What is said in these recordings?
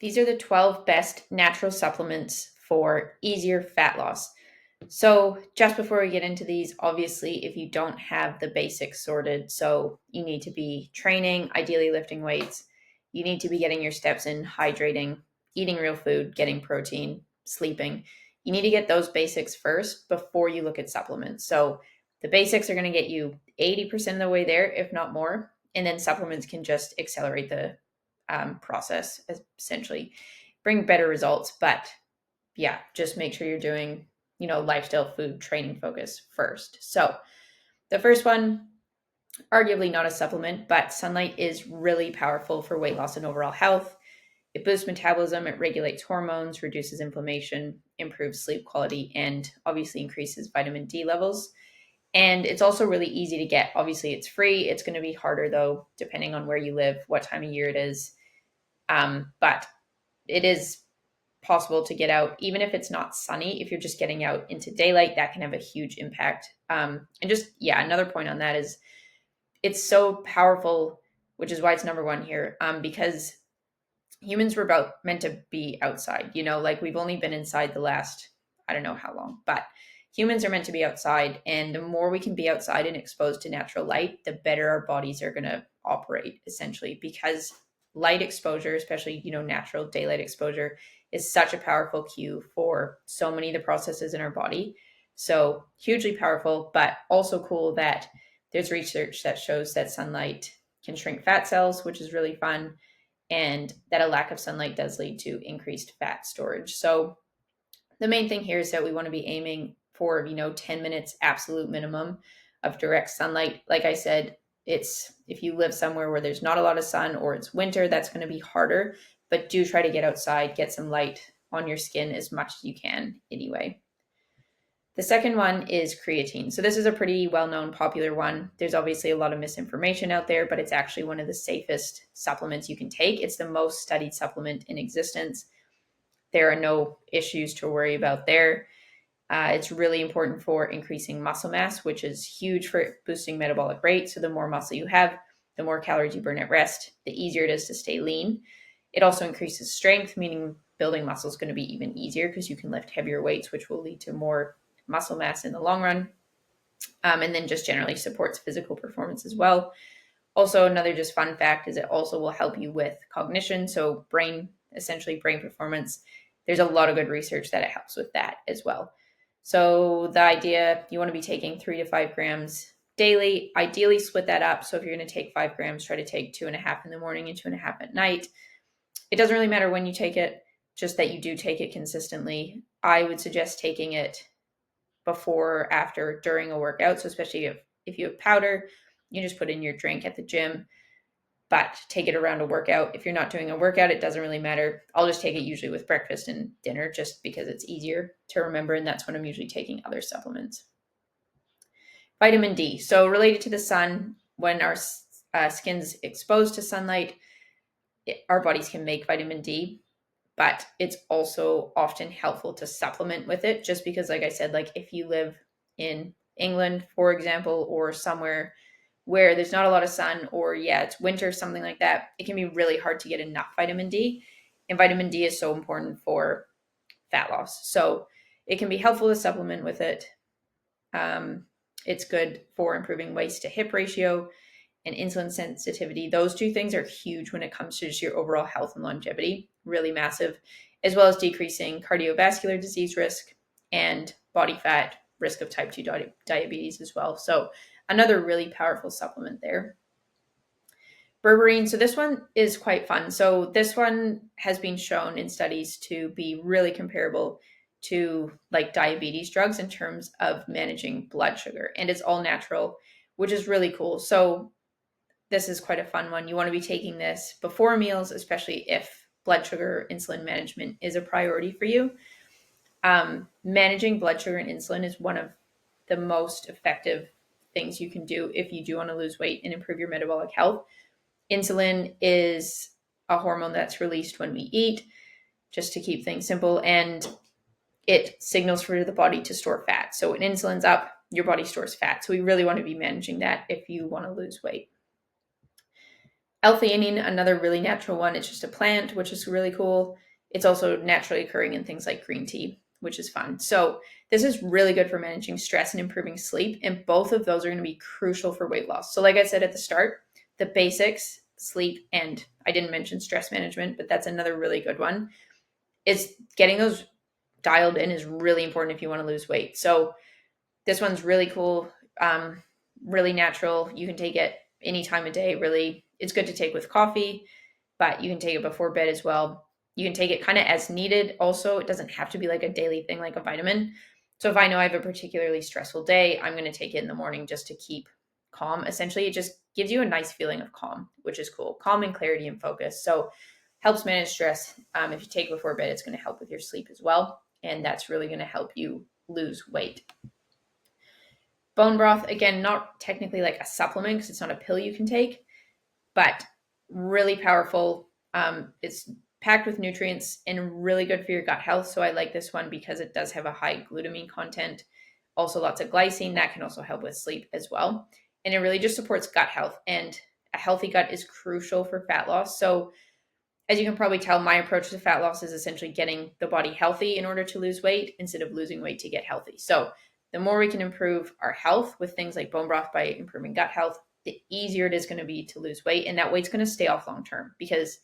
These are the 12 best natural supplements for easier fat loss. So, just before we get into these, obviously, if you don't have the basics sorted, so you need to be training, ideally lifting weights, you need to be getting your steps in, hydrating, eating real food, getting protein, sleeping. You need to get those basics first before you look at supplements. So, the basics are going to get you 80% of the way there, if not more. And then supplements can just accelerate the process, essentially, bring better results. But yeah, just make sure you're doing lifestyle, food, training focus first. So the first one, arguably not a supplement, but sunlight is really powerful for weight loss and overall health. It boosts metabolism, it regulates hormones, reduces inflammation, improves sleep quality, and obviously increases vitamin D levels. And it's also really easy to get. Obviously, it's free. It's going to be harder, though, depending on where you live, what time of year it is. But it is possible to get out, even if it's not sunny. If you're just getting out into daylight, that can have a huge impact. Another point on that is it's so powerful, which is why it's number one here, because humans were meant to be outside. Like we've only been inside the last, I don't know how long, but humans are meant to be outside. And the more we can be outside and exposed to natural light, the better our bodies are going to operate, essentially, because light exposure, especially, natural daylight exposure, is such a powerful cue for so many of the processes in our body. So hugely powerful, but also cool that there's research that shows that sunlight can shrink fat cells, which is really fun, and that a lack of sunlight does lead to increased fat storage. So the main thing here is that we want to be aiming for, 10 minutes absolute minimum of direct sunlight. Like I said, if you live somewhere where there's not a lot of sun or it's winter, that's going to be harder, but do try to get outside, get some light on your skin as much as you can anyway. The second one is creatine. So this is a pretty well-known, popular one. There's obviously a lot of misinformation out there, but it's actually one of the safest supplements you can take. It's the most studied supplement in existence. There are no issues to worry about there. It's really important for increasing muscle mass, which is huge for boosting metabolic rate. So the more muscle you have, the more calories you burn at rest, the easier it is to stay lean. It also increases strength, meaning building muscle is going to be even easier because you can lift heavier weights, which will lead to more muscle mass in the long run. And then just generally supports physical performance as well. Also, another just fun fact is it also will help you with cognition. So essentially brain performance. There's a lot of good research that it helps with that as well. So the idea, you want to be taking 3 to 5 grams daily, ideally split that up. So if you're going to take 5 grams, try to take 2.5 in the morning and 2.5 at night. It doesn't really matter when you take it, just that you do take it consistently. I would suggest taking it before, after, during a workout. So especially if you have powder, you just put in your drink at the gym, but take it around a workout. If you're not doing a workout, it doesn't really matter. I'll just take it usually with breakfast and dinner just because it's easier to remember, and that's when I'm usually taking other supplements. Vitamin D. So related to the sun, when our skin's exposed to sunlight, our bodies can make vitamin D, but it's also often helpful to supplement with it just because, like I said, like if you live in England, for example, or somewhere where there's not a lot of sun, or it's winter, something like that, it can be really hard to get enough vitamin D. And vitamin D is so important for fat loss. So it can be helpful to supplement with it. It's good for improving waist to hip ratio and insulin sensitivity. Those two things are huge when it comes to just your overall health and longevity, really massive, as well as decreasing cardiovascular disease risk and body fat risk of type 2 diabetes as well. So another really powerful supplement there. Berberine. So this one is quite fun. So this one has been shown in studies to be really comparable to like diabetes drugs in terms of managing blood sugar. And it's all natural, which is really cool. So this is quite a fun one. You want to be taking this before meals, especially if blood sugar, insulin management is a priority for you. Managing blood sugar and insulin is one of the most effective things you can do if you do want to lose weight and improve your metabolic health. Insulin is a hormone that's released when we eat, just to keep things simple, and it signals for the body to store fat. So when insulin's up, your body stores fat. So we really want to be managing that if you want to lose weight. L-theanine, another really natural one. It's just a plant, which is really cool. It's also naturally occurring in things like green tea, which is fun. So this is really good for managing stress and improving sleep. And both of those are going to be crucial for weight loss. So like I said at the start, the basics, sleep, and I didn't mention stress management, but that's another really good one, is getting those dialed in is really important if you want to lose weight. So this one's really cool, really natural. You can take it any time of day, really. It's good to take with coffee, but you can take it before bed as well. You can take it kind of as needed also. It doesn't have to be like a daily thing like a vitamin. So if I know I have a particularly stressful day, I'm going to take it in the morning just to keep calm. Essentially, it just gives you a nice feeling of calm, which is cool. Calm and clarity and focus. So helps manage stress. If you take it before bed, it's going to help with your sleep as well. And that's really going to help you lose weight. Bone broth, again, not technically like a supplement because it's not a pill you can take, but really powerful. It's packed with nutrients and really good for your gut health. So I like this one because it does have a high glutamine content, also lots of glycine that can also help with sleep as well. And it really just supports gut health, and a healthy gut is crucial for fat loss. So as you can probably tell, my approach to fat loss is essentially getting the body healthy in order to lose weight instead of losing weight to get healthy. So the more we can improve our health with things like bone broth by improving gut health, the easier it is going to be to lose weight. And that weight's going to stay off long term because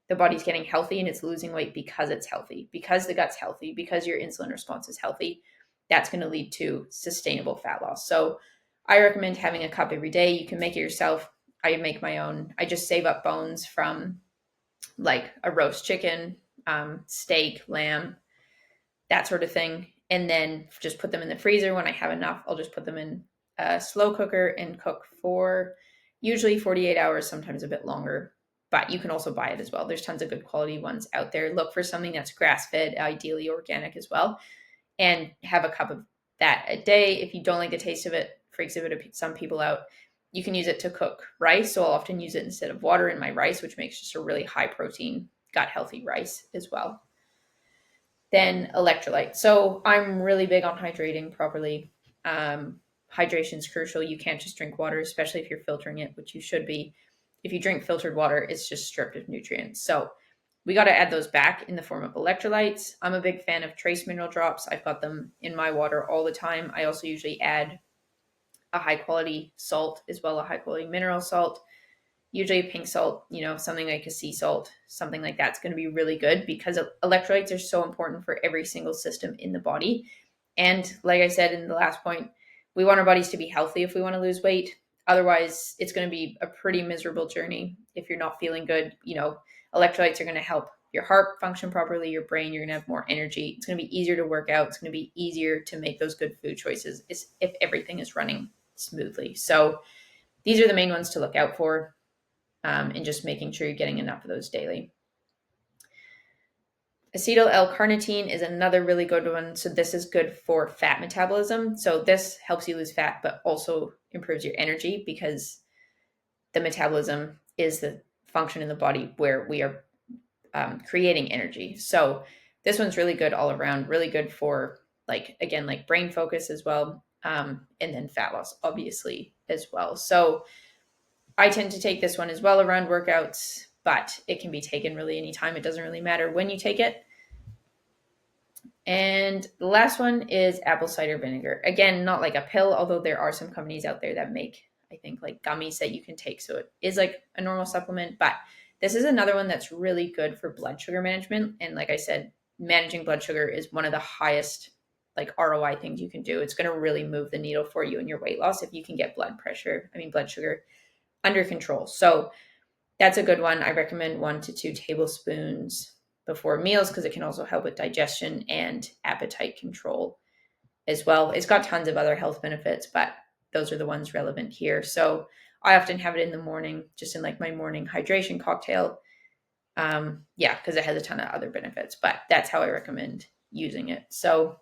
the body's getting healthy and it's losing weight because it's healthy, because the gut's healthy, because your insulin response is healthy. That's going to lead to sustainable fat loss. So I recommend having a cup every day. You can make it yourself. I make my own. I just save up bones from like a roast chicken, steak, lamb, that sort of thing. And then just put them in the freezer. When I have enough, I'll just put them in a slow cooker and cook for usually 48 hours, sometimes a bit longer. But you can also buy it as well. There's tons of good quality ones out there. Look for something that's grass-fed, ideally organic as well, and have a cup of that a day. If you don't like the taste of it, freaks some people out, you can use it to cook rice. So I'll often use it instead of water in my rice, which makes just a really high protein, gut healthy rice as well. Then electrolytes. So I'm really big on hydrating properly. Hydration is crucial. You can't just drink water, especially if you're filtering it, which you should be. If you drink filtered water, it's just stripped of nutrients. So we got to add those back in the form of electrolytes. I'm a big fan of trace mineral drops. I've got them in my water all the time. I also usually add a high quality salt as well, a high quality mineral salt, usually pink salt, something like a sea salt, something like that's going to be really good because electrolytes are so important for every single system in the body. And like I said in the last point, we want our bodies to be healthy if we want to lose weight. Otherwise, it's going to be a pretty miserable journey if you're not feeling good. Electrolytes are going to help your heart function properly, your brain, you're going to have more energy. It's going to be easier to work out. It's going to be easier to make those good food choices if everything is running smoothly. So these are the main ones to look out for, and just making sure you're getting enough of those daily. Acetyl L-carnitine is another really good one. So this is good for fat metabolism. So this helps you lose fat, but also improves your energy because the metabolism is the function in the body where we are creating energy. So this one's really good all around, really good for like brain focus as well. And then fat loss, obviously, as well. So I tend to take this one as well around workouts, but it can be taken really anytime. It doesn't really matter when you take it. And the last one is apple cider vinegar. Again, not like a pill, although there are some companies out there that make, I think, like gummies that you can take. So it is like a normal supplement, but this is another one that's really good for blood sugar management. And like I said, managing blood sugar is one of the highest like ROI things you can do. It's going to really move the needle for you in your weight loss if you can get blood sugar under control. So that's a good one. I recommend 1 to 2 tablespoons before meals because it can also help with digestion and appetite control as well. It's got tons of other health benefits, but those are the ones relevant here. So I often have it in the morning, just in like my morning hydration cocktail. Because it has a ton of other benefits, but that's how I recommend using it. So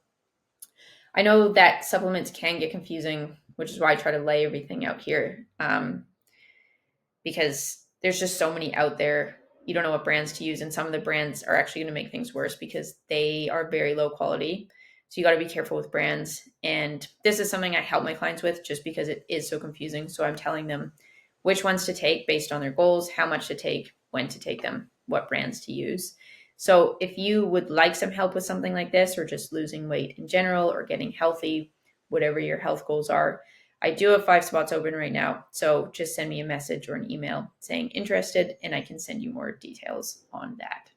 I know that supplements can get confusing, which is why I try to lay everything out here. Because there's just so many out there. You don't know what brands to use. And some of the brands are actually going to make things worse because they are very low quality. So you got to be careful with brands. And this is something I help my clients with just because it is so confusing. So I'm telling them which ones to take based on their goals, how much to take, when to take them, what brands to use. So if you would like some help with something like this, or just losing weight in general, or getting healthy, whatever your health goals are, I do have 5 spots open right now. So just send me a message or an email saying interested, and I can send you more details on that.